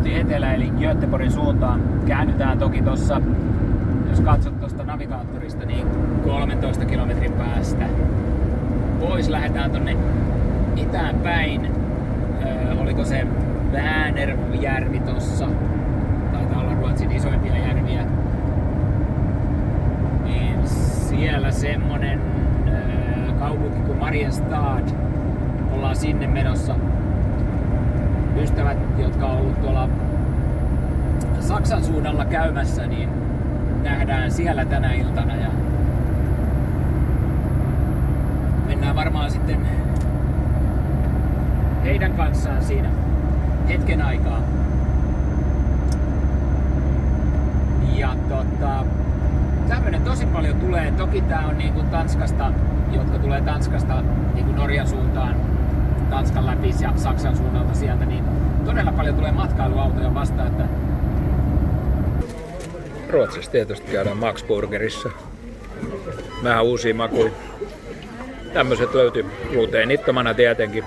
kohti etelä eli Göteborgin suuntaan. Käännytään toki tossa, jos katsot tuosta navigaattorista, niin 13 kilometrin päästä pois. Lähdetään tonne itään päin. Oliko se Vänerjärvi tossa? Taitaa olla Ruotsin isoimpia järviä. Niin siellä semmonen kaupunki kuin Mariestad. Ollaan sinne menossa. Ystävät, jotka on ollut tuolla Saksan suunnalla käymässä, niin nähdään siellä tänä iltana. Ja mennään varmaan sitten heidän kanssaan siinä hetken aikaa. Ja tämmönen tosi paljon tulee. Toki tää on niinku Tanskasta, jotka tulee Tanskasta niinku Norjan suuntaan, Tanskan läpi ja Saksan suunnalta sieltä, niin todella paljon tulee matkailuautoja vastaan. Että Ruotsissa tietysti käydään Max Burgerissa. Vähän uusia makuja. Tämmöset löytyy gluteenittomana tietenkin.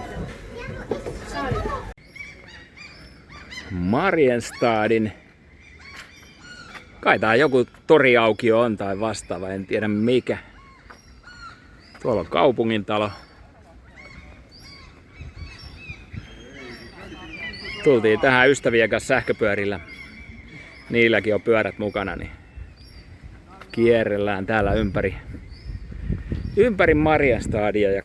Marienstadin. Kai tää joku toriaukio on tai vastaava, en tiedä mikä. Tuolla on kaupungintalo. Tultiin tähän ystävien kanssa sähköpyörillä. Niilläkin on pyörät mukana, niin kierrellään täällä ympäri Marienstadia ja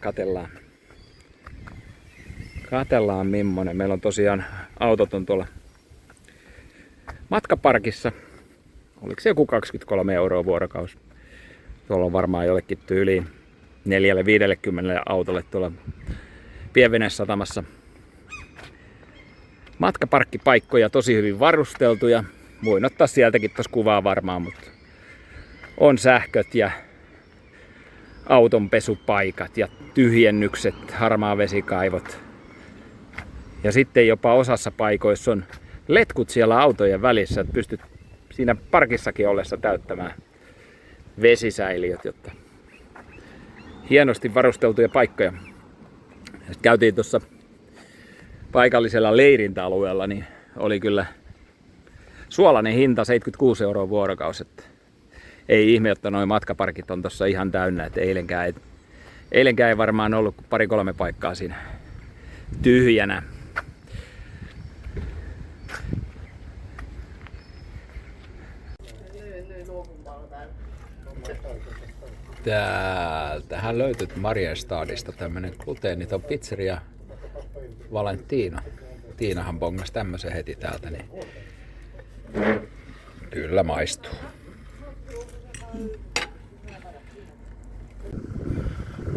katellaan mimmonen. Meillä on tosiaan autot on tuolla matkaparkissa. Oliko se joku 23 € vuorokausi? Tuolla on varmaan jollekin tyyliin 450 autolle tuolla Pienvenesatamassa. Matkaparkkipaikkoja tosi hyvin varusteltuja. Voin ottaa sieltäkin tuossa kuvaa varmaan, mutta on sähköt ja autonpesupaikat ja tyhjennykset, harmaavesikaivot. Ja sitten jopa osassa paikoissa on letkut siellä autojen välissä, että pystyt siinä parkissakin ollessa täyttämään vesisäiliöt, jotta hienosti varusteltuja paikkoja. Sitten käytiin tuossa paikallisella leirintäalueella, niin oli kyllä suolainen hinta 76 € vuorokausi. Että ei ihme, että nuo matkaparkit on tossa ihan täynnä, että eilenkään ei varmaan ollut kuin 2-3 paikkaa siinä tyhjänä. Täältähän löytyy Marienstadista tämmönen gluteeniton pizzeria Valentino. Tiinahan bongasi tämmösen heti täältä, niin kyllä maistuu.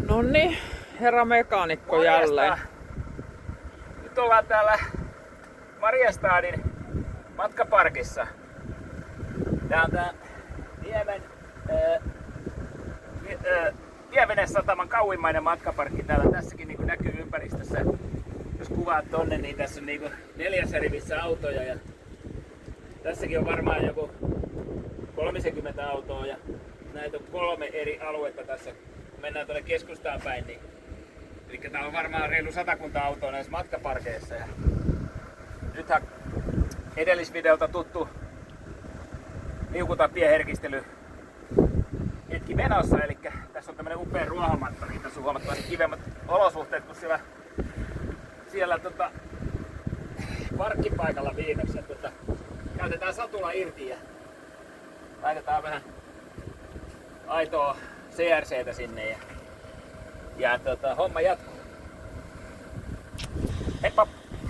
Noniin, herra mekaanikko jälleen. Nyt ollaan täällä Marienstadin matkaparkissa. Tää on tää Pienvenesataman kauimmainen matkaparkki täällä. Tässäkin niin näkyy ympäristössä. Jos kuvaat tonne, niin tässä on niin 4 rivissä autoja. Ja tässäkin on varmaan joku 30 autoa. Ja näitä on 3 eri aluetta tässä. Kun mennään tuonne keskustaan päin, niin eli täällä on varmaan reilu 100 autoa näissä matkaparkeissa. Ja nythän edellisvideolta tuttu liukutatieherkistely hetki menossa, eli tässä on tämmönen upea ruohomatta, niin tässä on huomattavasti kivemmat olosuhteet kuin siellä parkkipaikalla viimeksi. Käytetään satula irti ja laitetaan vähän aitoa CRCtä sinne ja homma jatkuu. Heippa!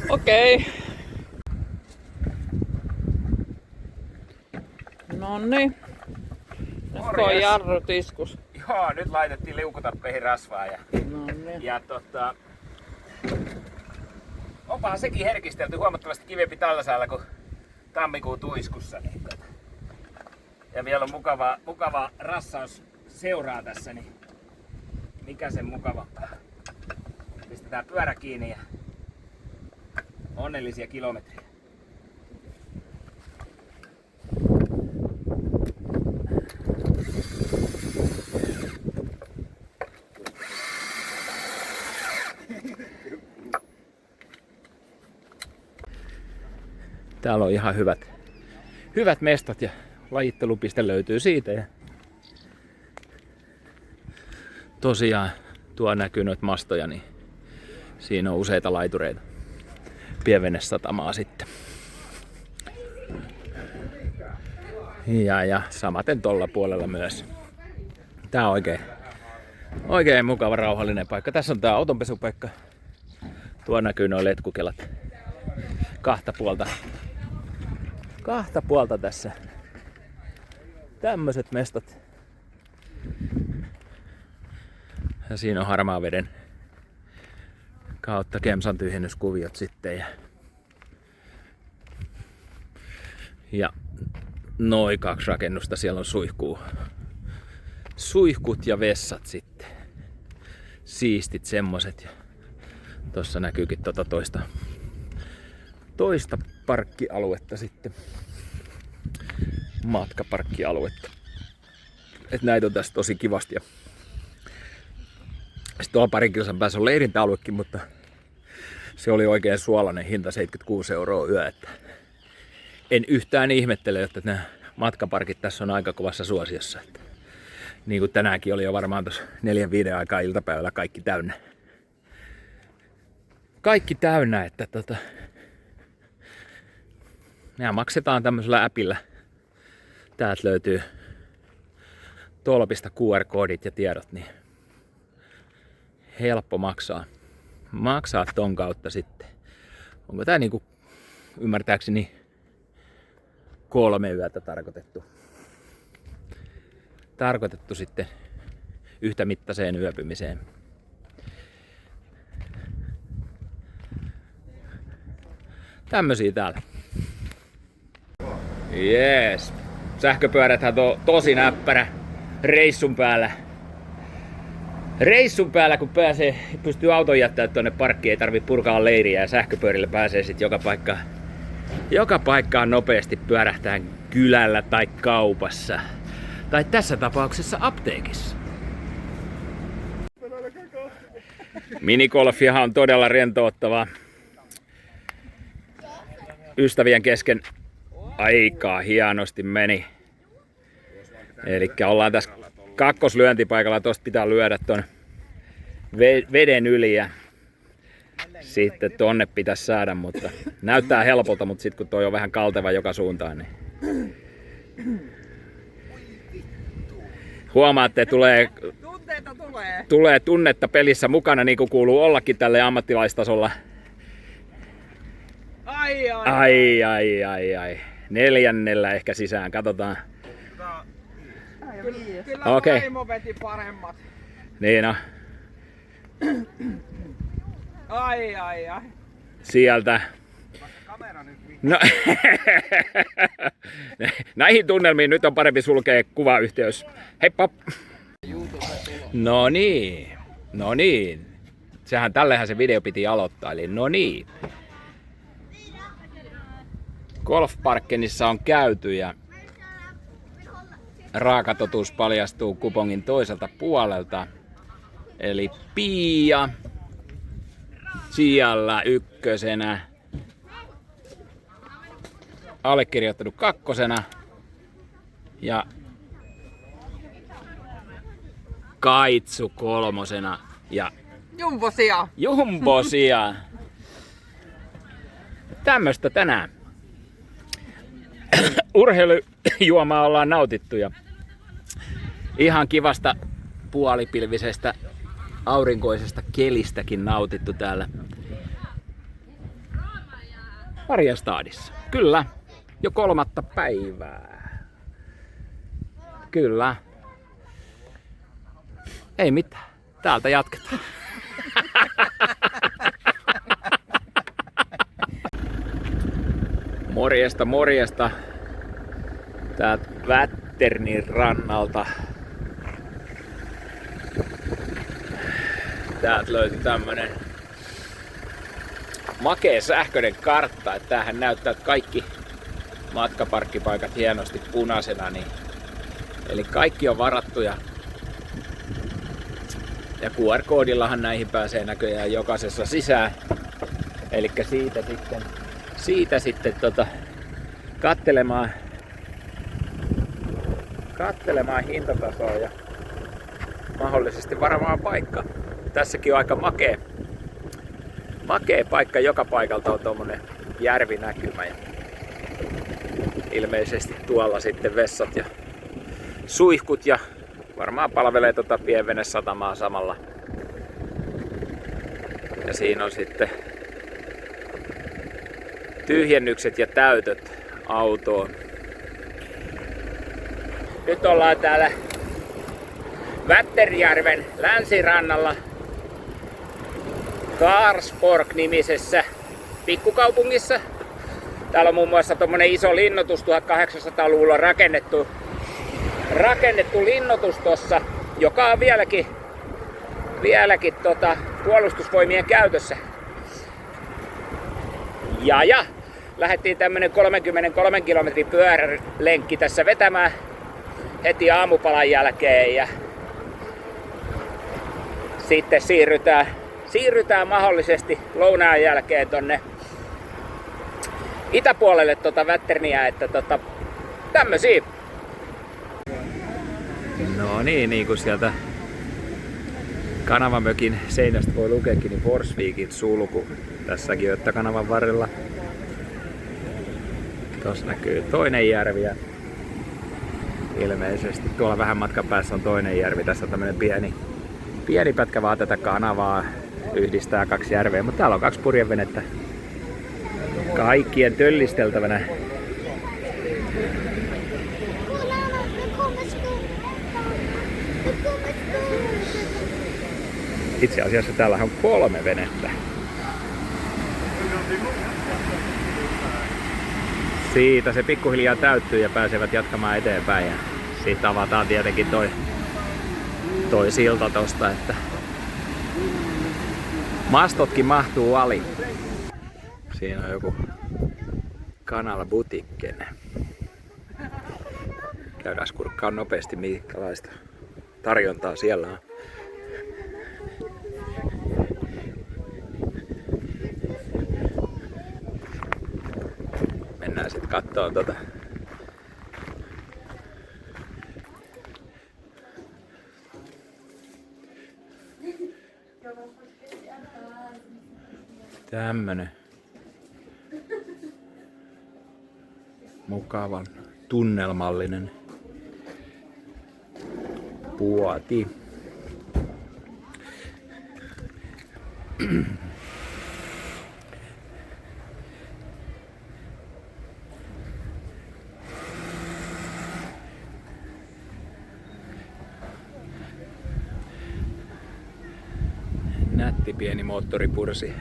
Okei. Noniin. Nyt on jarrut iskus. Joo, nyt laitettiin liukutappeihin rasvaa ja onpahan sekin herkistelty huomattavasti kivempi tallasäällä kuin tammikuun tuiskussa. Niin ja vielä on mukava rassaus seuraa tässä, niin mikä sen mukavampaa. Pistetään pyörä kiinni ja onnellisia kilometrejä. Täällä on ihan hyvät mestat ja lajittelupiste löytyy siitä. Ja tosiaan tuo näkyy noita mastoja, niin siinä on useita laitureita. Pienvenesatamaa sitten. Ja samaten tolla puolella myös. Tää on oikein mukava rauhallinen paikka. Tässä on tää autonpesupaikka. Tuo näkyy nuo letkukelat. Kahta puolta tässä. Tämmöset mestat. Ja siinä on harmaa veden kautta Kemsan tyhjennyskuviot sitten. Ja noin 2 rakennusta, siellä on suihkut ja vessat sitten. Siistit semmoset. Ja tossa näkyykin toista parkkialuetta sitten. Matkaparkkialuetta. Et näitä on tässä tosi kivasti. Ja sitten tuolla parin kilsan päässä on leirintäaluekin, mutta se oli oikein suolainen hinta, 76 € yö. Että en yhtään ihmettele, että nämä matkaparkit tässä on aika kovassa suosiossa. Että niin kuin tänäänkin oli jo varmaan tuossa 4-5 aikaa iltapäivällä kaikki täynnä. Kaikki täynnä, että nämä maksetaan tämmöisellä appilla. Täältä löytyy tolpista QR-koodit ja tiedot, niin helppo maksaa ton kautta sitten. Onko tää niinku ymmärtääkseni 3 yötä tarkoitettu sitten yhtä mittaiseen yöpymiseen. Tämmösiä täällä. Jees. Sähköpyöräthän on tosi näppärä reissun päällä. Kun pystyy auton jättää tuonne parkkiin, ei tarvitse purkaa leiriä ja sähköpyörille pääsee sitten joka paikkaan nopeasti pyörähtään kylällä tai kaupassa. Tai tässä tapauksessa apteekissa. Minigolfiahan on todella rentouttavaa. Ystävien kesken aikaa hienosti meni. Elikkä ollaan tässä kakkoslyöntipaikalla. Tosta pitää lyödä ton veden yli ja sitten tonne pitäisi saada, mutta näyttää helpolta, mutta sitten kun toi on vähän kalteva joka suuntaan, niin huomaatte, tulee tunnetta pelissä mukana, niin kuin kuuluu ollakin tälle ammattilaistasolla. Ai. 4. ehkä sisään, katsotaan. Kyllä Okei. Vaimo veti paremmat. Niin on. Ai. Sieltä. No. Näihin tunnelmiin nyt on parempi sulkea kuvayhteys. Heippa! No niin. Tällehän se video piti aloittaa, eli no niin. Golfparkkenissa on käyty ja raaka totuus paljastuu kupongin toiselta puolelta. Eli Pia siellä 1. Allekirjoittanut 2. ja Kaitsu 3. ja Jumbosia. Tämmöstä tänään. Urheilujuomaa ollaan nautittu ja ihan kivasta puolipilvisestä aurinkoisesta kelistäkin nautittu täällä Mariestadissa. Kyllä, jo 3. päivää. Kyllä. Ei mitään, täältä jatketaan. Morjesta. Täältä Vätternin rannalta. Täältä löytyi tämmönen makea sähköinen kartta, että tämähän näyttää, että kaikki matkaparkkipaikat hienosti punaisena, niin eli kaikki on varattuja. Ja QR-koodillahan näihin pääsee näköjään jokaisessa sisään. Eli siitä sitten kattelemaan hintatasoa ja mahdollisesti varmaan paikka. Tässäkin on aika makea paikka. Joka paikalta on tommonen järvinäkymä. Ja ilmeisesti tuolla sitten vessat ja suihkut ja varmaan palvelee pienvenesatamaa samalla. Ja siinä on sitten tyhjennykset ja täytöt autoon. Nyt ollaan täällä Vätterjärven länsirannalla Karsborg-nimisessä pikkukaupungissa. Täällä on muun muassa tommonen iso linnoitus, 1800-luvulla rakennettu linnoitus tossa, joka on vieläkin puolustusvoimien käytössä. Ja lähdettiin tämmönen 33 kilometrin pyörälenkki tässä vetämään heti aamupalan jälkeen ja sitten siirrytään mahdollisesti lounaan jälkeen tonne itäpuolelle Vätterniä, että tämmösiä. No niin kuin sieltä kanavamökin seinästä voi lukeekin, niin Forsvikin sulku tässäkin Göta-kanavan varrella. Tuossa näkyy toinen järvi ja ilmeisesti tuolla vähän matkan päässä on toinen järvi. Tässä on tämmönen pieni pätkä vaan tätä kanavaa yhdistää 2 järveä, mutta täällä on 2 purjevenettä kaikkien töllisteltävänä. Itse asiassa täällä on 3 venettä. Siitä se pikkuhiljaa täyttyy ja pääsevät jatkamaan eteenpäin. Ja siitä avataan tietenkin toi silta tosta, että mastotkin mahtuu ali. Siinä on joku Canal Butikken. Käydään kurkkaan nopeasti, minkälaista tarjontaa siellä on. Mennään sitten kattoon tämmönen mukavan tunnelmallinen puoti. Nätti pieni moottoripursi.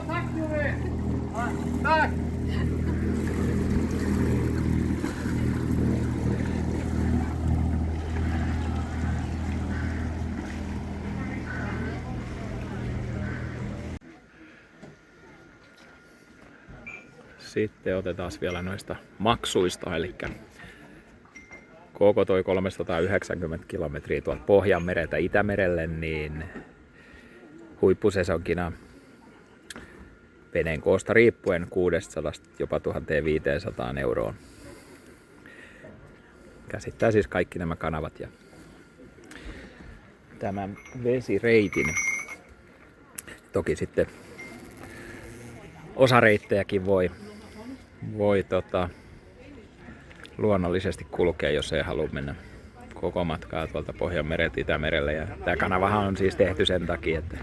Tack Juri! Tack! Sitten otetaan vielä noista maksuista, eli koko toi 390 kilometriä tuolta Pohjanmereltä Itämerelle, niin huippusesonkina veneen koosta riippuen 600 jopa 1500 euroon. Käsittää siis kaikki nämä kanavat ja tämän vesireitin. Toki sitten osa reittejäkin voi luonnollisesti kulkea, jos ei halua mennä koko matkaa tuolta Pohjanmereltä Itämerelle. Ja tämä kanavahan on siis tehty sen takia, että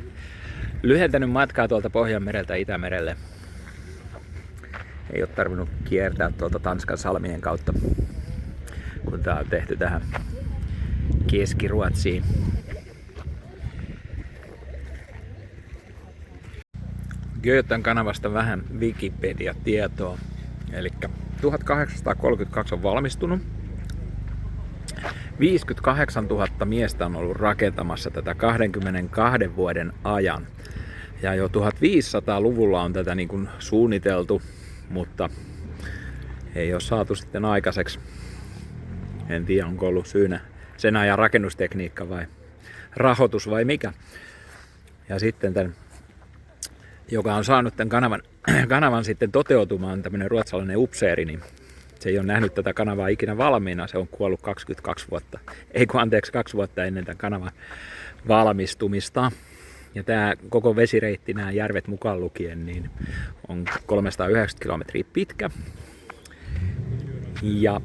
lyhentänyt matkaa tuolta Pohjanmereltä Itämerelle. Ei ole tarvinnut kiertää tuolta Tanskan salmien kautta, kun tää on tehty tähän Keski-Ruotsiin. Götan kanavasta vähän Wikipedia-tietoa. Eli 1832 on valmistunut. 58 000 miestä on ollut rakentamassa tätä 22 vuoden ajan. Ja jo 1500-luvulla on tätä niin kuin suunniteltu, mutta ei ole saatu sitten aikaiseksi. En tiedä, onko ollut syynä sen ajan rakennustekniikka vai rahoitus vai mikä. Ja sitten tämän, joka on saanut tämän kanavan sitten toteutumaan, tämmöinen ruotsalainen upseeri, niin se ei ole nähnyt tätä kanavaa ikinä valmiina. Se on kuollut 2 vuotta ennen tämän kanavan valmistumista. Ja tämä koko vesireitti, nämä järvet mukaan lukien, niin on 390 kilometriä pitkä. Ja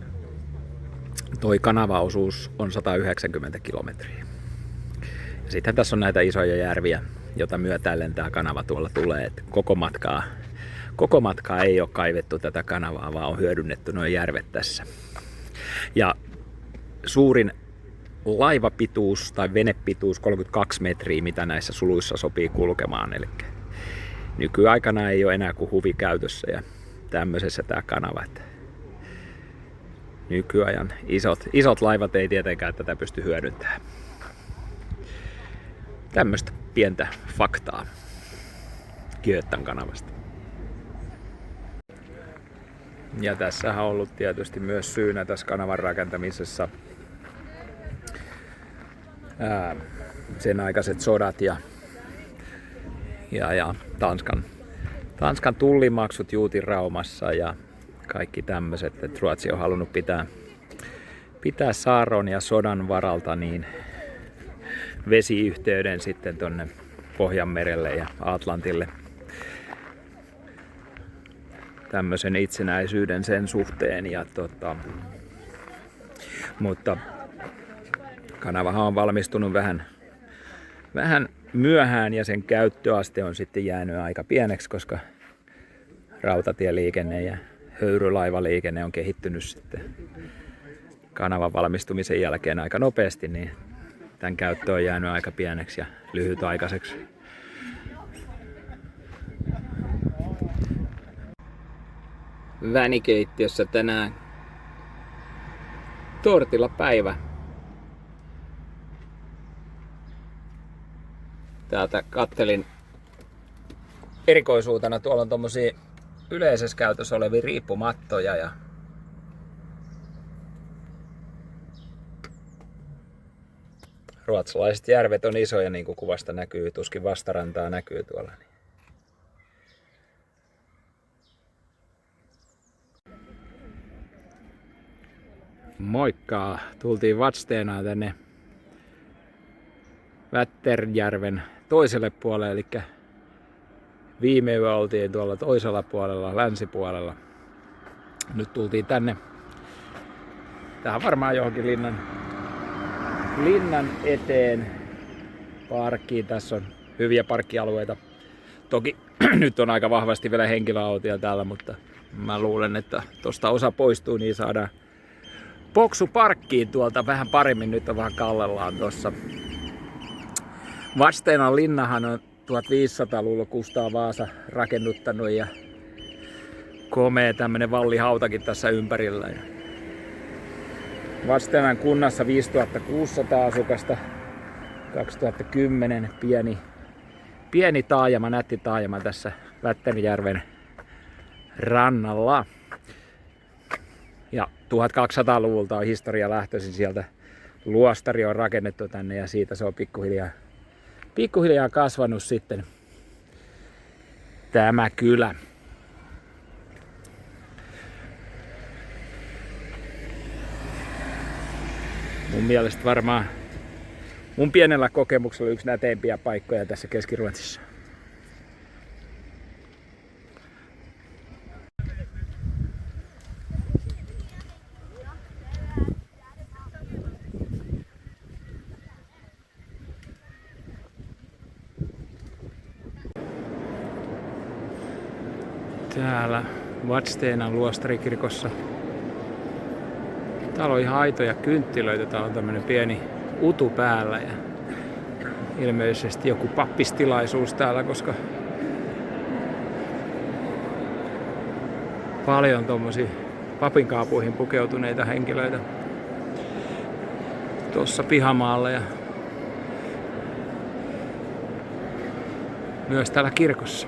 toi kanavaosuus on 190 kilometriä. Ja sitten tässä on näitä isoja järviä, jota myötäillen tämä kanava tuolla tulee. Että koko matkaa ei ole kaivettu tätä kanavaa, vaan on hyödynnetty nuo järvet tässä. Ja suurin laivapituus tai venepituus 32 metriä, mitä näissä suluissa sopii kulkemaan. Eli nykyaikana ei ole enää kuin huvi käytössä ja tämmöisessä tämä kanava. Että nykyajan isot laivat ei tietenkään tätä pysty hyödyntämään. Tämmöistä pientä faktaa Götan kanavasta. Ja tässä on ollut tietysti myös syynä tässä kanavan rakentamisessa sen aikaiset sodat ja Tanskan tullimaksut Juutin-Raumassa ja kaikki tämmöiset, että Ruotsi on halunnut pitää saaron ja sodan varalta niin vesiyhteyden sitten tonne Pohjanmerelle ja Atlantille, tämmöisen itsenäisyyden sen suhteen. Ja mutta kanavahan on valmistunut vähän myöhään ja sen käyttöaste on sitten jäänyt aika pieneksi, koska rautatieliikenne ja höyrylaivaliikenne on kehittynyt sitten kanavan valmistumisen jälkeen aika nopeasti, niin tämän käyttö on jäänyt aika pieneksi ja lyhytaikaiseksi. Vänikeittiössä tänään tortillapäivä. Täältä kattelin erikoisuutena, tuolla on tommosia yleisessä käytössä olevia riippumattoja ja ruotsalaiset järvet on isoja, niin kuin kuvasta näkyy, tuskin vastarantaa näkyy tuolla. Moikka! Tultiin Vadstenaan tänne Vätternjärven toiselle puolelle, eli viime yö oltiin tuolla toisella puolella, länsipuolella. Nyt tultiin tänne. Tähän varmaan johonkin linnan eteen parkkiin. Tässä on hyviä parkkialueita. Toki nyt on aika vahvasti vielä henkilöautoja täällä, mutta mä luulen, että tosta osa poistuu, niin saadaan boksu parkkiin tuolta vähän paremmin. Nyt on vähän kallellaan tossa. Vadstenan linnahan on 1500-luvulla Kustaa Vaasa rakennuttanut ja komea tämmönen vallihautakin tässä ympärillä. Vadstenan kunnassa 5600 asukasta, 2010 pieni taajama, nätti taajama tässä Vätternjärven rannalla. Ja 1200-luvulta on historia lähtöisin, sieltä luostari on rakennettu tänne ja siitä se on pikkuhiljaa kasvanut sitten tämä kylä. Mun mielestä varmaan mun pienellä kokemuksella yksi näteimpiä paikkoja tässä Keski-Ruotsissa. Täällä Vadstenan luostarikirkossa. Täällä on ihan aitoja kynttilöitä. Täällä on tämmönen pieni utu päällä ja ilmeisesti joku pappistilaisuus täällä, koska paljon tommosia papinkaapuihin pukeutuneita henkilöitä. tuossa pihamaalla ja myös täällä kirkossa.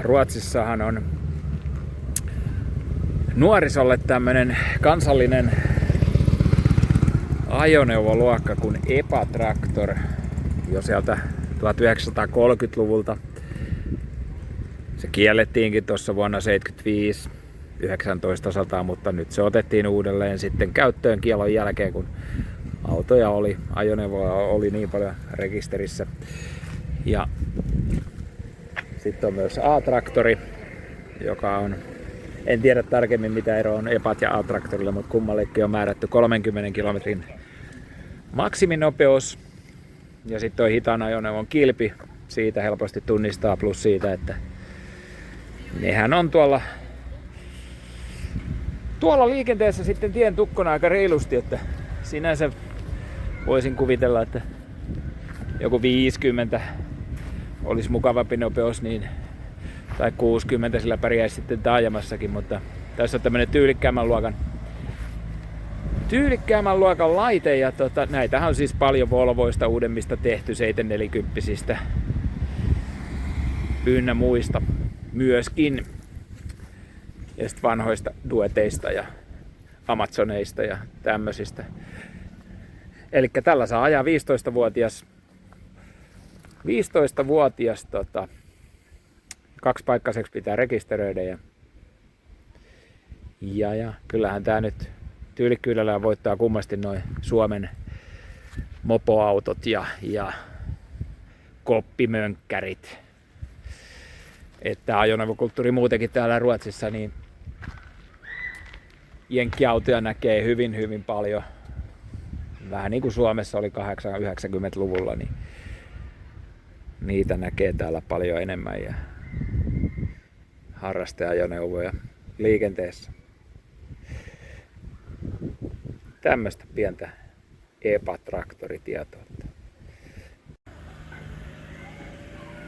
Ruotsissahan on nuorisolle tämmönen kansallinen ajoneuvoluokka kuin EPA-traktor jo sieltä 1930-luvulta. Se kiellettiinkin tuossa vuonna 1975 1900, mutta nyt se otettiin uudelleen sitten käyttöön kiellon jälkeen, kun ajoneuvoja oli niin paljon rekisterissä. Ja sitten on myös A-traktori, joka on, en tiedä tarkemmin mitä ero on EPAT ja A-traktorilla, mutta kummallekin on määrätty 30 kilometrin maksiminopeus. Ja sitten tuo hitaan ajoneuvon kilpi, siitä helposti tunnistaa, plus siitä, että nehän on tuolla liikenteessä sitten tien tukkona aika reilusti, että sinänsä voisin kuvitella, että joku 50 olisi mukavampi nopeus, niin, tai 60 sillä pärjäisi sitten taajamassakin, mutta tässä on tämmönen tyylikkäämmän luokan laite, ja näitähän on siis paljon Volvoista uudemmista tehty 740 ynnä muista myöskin, ja sitten vanhoista Dueteista ja Amazoneista ja tämmöisistä. Eli tällä saa ajaa 15-vuotias kaksipaikkaiseksi pitää rekisteröidä ja kyllähän tää nyt tyylikkyydellä voittaa kummasti noin Suomen mopoautot ja koppimönkkärit. Että ajoneuvokulttuuri muutenkin täällä Ruotsissa, niin jenkkiautoja näkee hyvin paljon. Vähän niin kuin Suomessa oli 80-90-luvulla, niin niitä näkee täällä paljon enemmän ja harrasteajoneuvoja liikenteessä. Tämmöistä pientä EPA-traktoritietoa.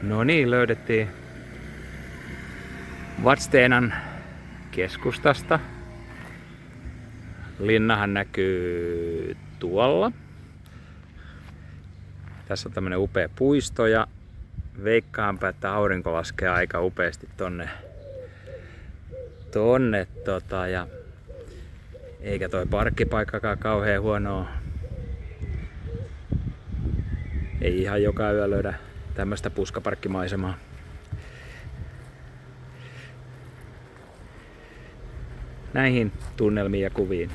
No niin, löydettiin Vadstenan keskustasta. Linnahan näkyy tuolla. Tässä on tämmönen upea puisto ja veikkaanpä, että aurinko laskee aika upeasti tonne ja eikä toi parkkipaikkakaan kauhean huonoa. Ei ihan joka yö löydä tämmöstä puskaparkkimaisemaa. Näihin tunnelmiin ja kuviin.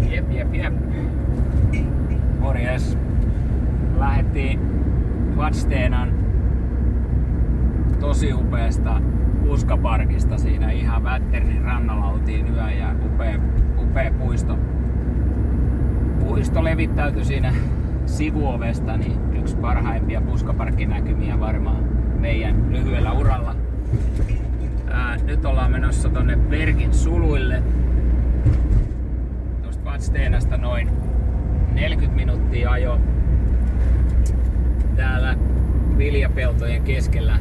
Jep. Morjes. Lähettiin Vadstenan tosi upeasta puskaparkista. Siinä ihan Vätternin rannalla oltiin yö ja upea puisto. Puisto levittäytyi siinä sivuovesta, niin yksi parhaimpia puskaparkkinäkymiä varmaan meidän lyhyellä uralla. Nyt ollaan menossa tonne Bergin suluille. Tuosta Vadstenasta noin 40 minuuttia ajo. Täällä viljapeltojen keskellä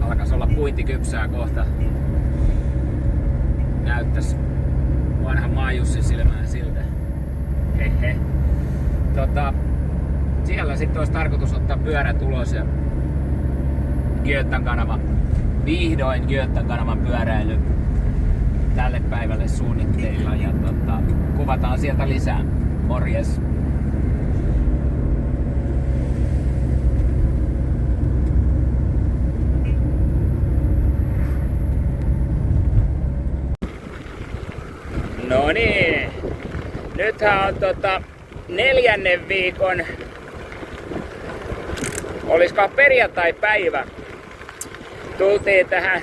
alkaisi olla puintikypsää kohta. Näyttäisi vanhan maajussin silmään siltä. Hehe. Siellä sitten olisi tarkoitus ottaa pyörät ulos ja vihdoin Götan kanavan pyöräily tälle päivälle suunnitteilla ja kuvataan sieltä lisää. Morjes! No niin, nythän on 4. viikon, olisikohan perjantai-päivä. Tultiin tähän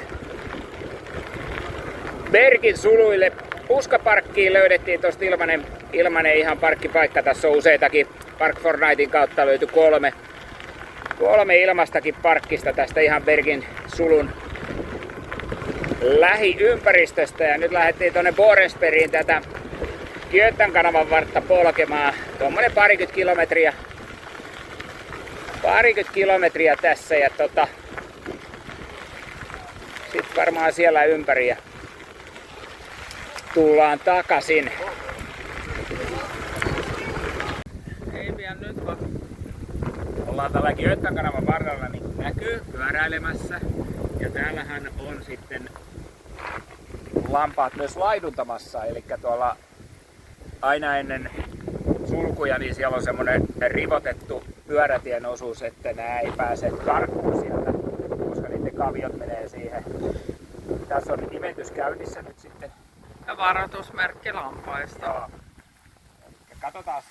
Bergin suluille. Puskaparkkiin löydettiin tosta ilmanen ihan parkkipaikka. Tässä on useitakin. Park Fortnightin kautta löytyi kolme ilmastakin parkkista tästä ihan Bergin sulun lähiympäristöstä. Ja nyt lähdettiin tonne Borensbergiin tätä Götan kanavan vartta polkemaan. Tuommoinen parikymmentä kilometriä tässä. Ja sit varmaan siellä ympäri ja tullaan takaisin. Ei pian nyt vaan. Ollaan tällä Götan kanavan varrella, niin näkyy pyöräilemässä. Ja täällähän on sitten lampaat myös laiduntamassa. Eli tuolla aina ennen sulkuja, niin siellä on semmonen rivotettu pyörätien osuus, että nää ei pääse karkuun sieltä, koska niiden kaviot menee siihen. Tässä on imetys käynnissä nyt sitten. Ja varoitusmerkki lampaista. Joo. Ja katsotaan,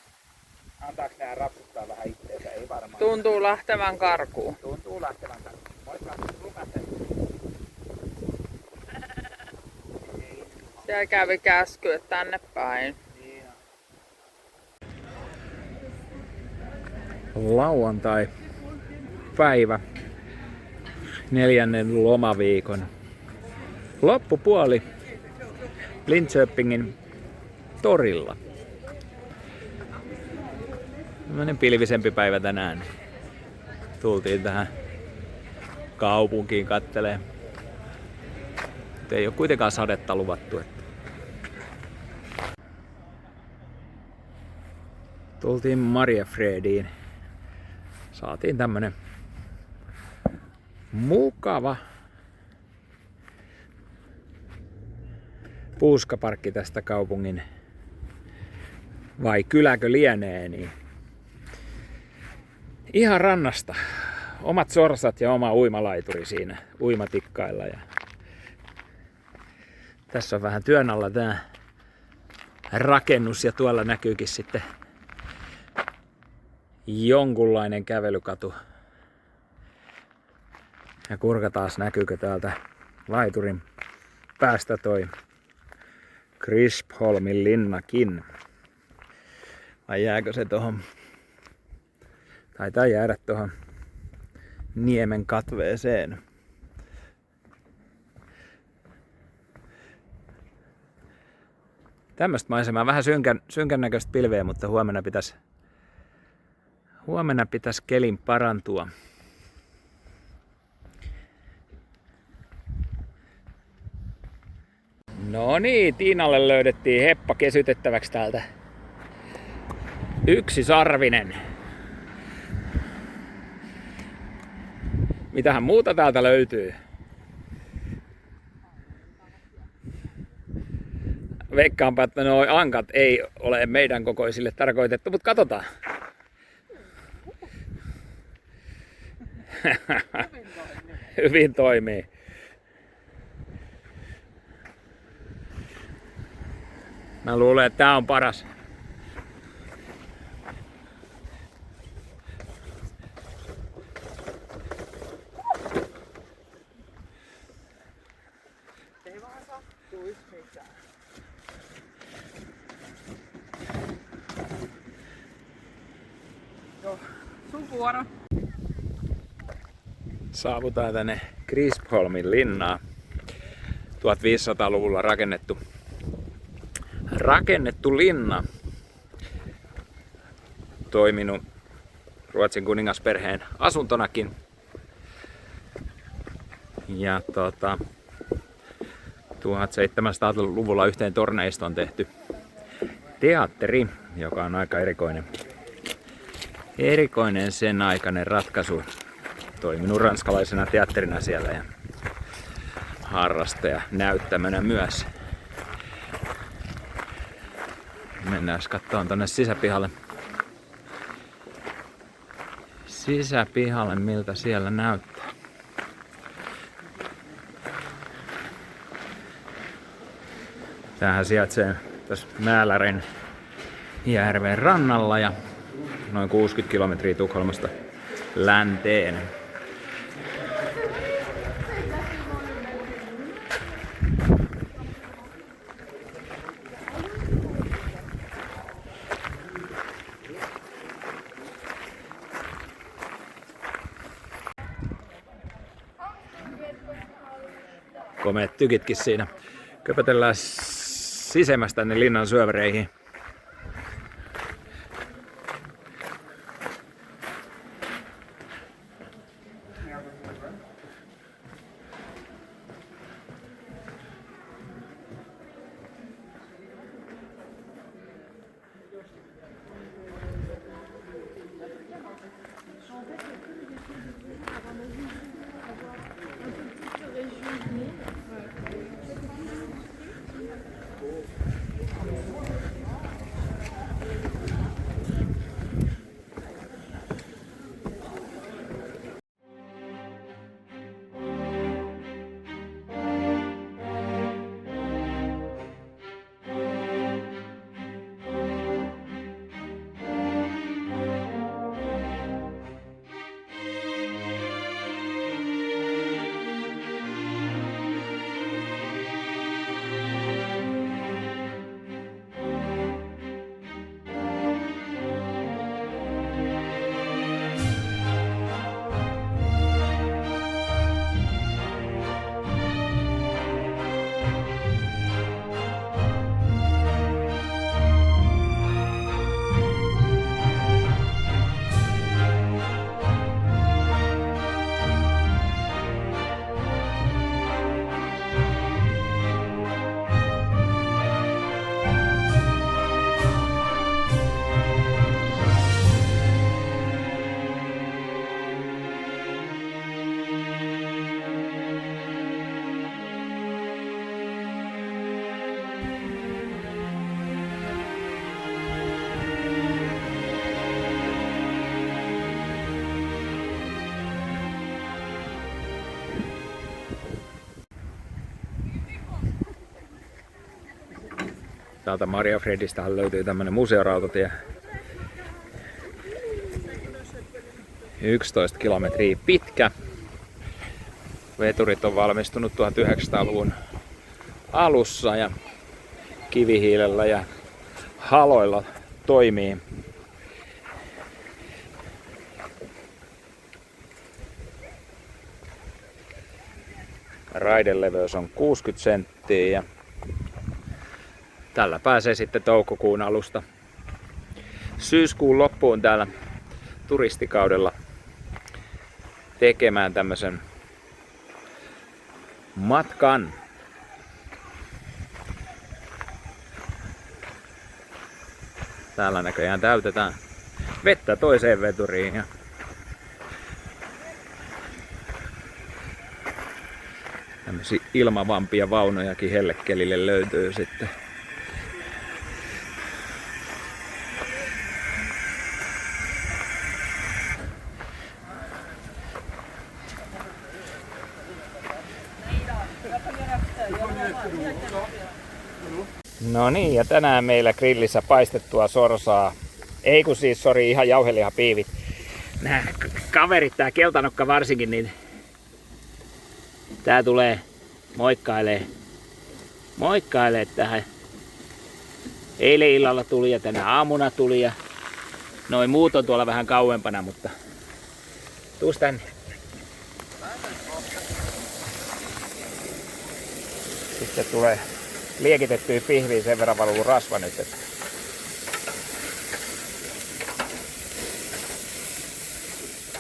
antaako nää rapsuttaa vähän itteensä, ei varmaan. Tuntuu lähtevän karkuun. Tuntuu lähtevän karkuun. Moikka, Lukasen. Siellä kävi käsky, että tänne päin. Lauantai päivä 4. lomaviikon loppupuoli Linköpingin torilla. Tällainen pilvisempi päivä tänään. Tultiin tähän kaupunkiin kattelee. Ei ole kuitenkaan sadetta luvattu. Tultiin Mariefrediin. Saatiin tämmönen mukava puuskaparkki tästä kaupungin, vai kyläkö lienee, niin ihan rannasta. Omat sorsat ja oma uimalaituri siinä uimatikkailla. Ja tässä on vähän työn alla tää rakennus ja tuolla näkyykin sitten jonkunlainen kävelykatu. Ja kurkataan näkyykö täältä laiturin päästä toi Krispholmin linnakin. Vai jääkö se tohon? Taitaa jäädä tohon niemen katveeseen. Tämmöstä maisemaa, vähän synkän näköistä pilveä, mutta huomenna pitäisi kelin parantua. No niin, Tiinalle löydettiin heppa kesytettäväksi täältä. Yksisarvinen. Mitähän muuta täältä löytyy? Veikkaanpa, että nuo ankat ei ole meidän kokoisille tarkoitettu, mutta katsotaan. Hyvin toimii. Mä luulen, että tää on paras. Ei vaan sattuisi mitään. Joo, sun vuoro. Saavutaan tänne Krispholmin linnaan. 1500-luvulla rakennettu linna. Toiminut Ruotsin kuningasperheen asuntonakin. Ja 1700-luvulla yhteen torneistoon tehty teatteri, joka on aika erikoinen sen aikainen ratkaisu. Toiminut ranskalaisena teatterina siellä ja harrastaja näyttämönä myös. Mennään katsomaan tonne sisäpihalle. Miltä siellä näyttää. Tämähän sijaitsee tässä Mälärin järven rannalla ja noin 60 kilometriä Tukholmasta länteen. Komeat tykitkin siinä. Köpötellään sisemmästä tänne linnan syövereihin. Täältä Mariafredistähän löytyy tämmönen museorautotie. 11 kilometriä pitkä. Veturit on valmistunut 1900-luvun alussa ja kivihiilellä ja haloilla toimii. Raideleveys on 60 senttiä ja tällä pääsee sitten toukokuun alusta syyskuun loppuun täällä turistikaudella tekemään tämmösen matkan. Täällä näköjään täytetään vettä toiseen veturiin ja tämmösiä ilmavampia vaunojakin hellekelille löytyy sitten. No niin, ja tänään meillä grillissä paistettua sorsaa. Ei kun siis, sori, ihan jauhelihapiivit. Nää kaverit, tää keltanokka varsinkin, niin tää tulee moikkailee tähän. Eilen illalla tuli ja tänä aamuna tuli ja noin muut on tuolla vähän kauempana, mutta tuus tänne. Sitten tulee liekitettyä pihviä, sen verran valuu rasva nyt. Että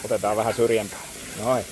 otetaan vähän syrjempää. Noin.